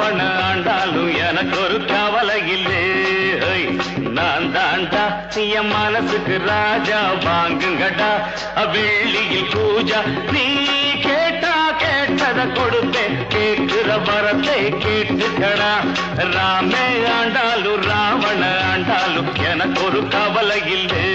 ராவண ஆண்டாலும் எனக்கு ஒரு கவலை இல்லே. நான் தாண்டா என் மனசுக்கு ராஜா, வாங்குங்கடா வெள்ளியில் பூஜா. நீ கேட்டா கேட்டத கொடுப்பேன், கேட்கிற வரத்தை கேட்டுக்கடா. ராமே ஆண்டாலும் ராவண ஆண்டாலும் எனக்கு ஒரு கவலை இல்லை.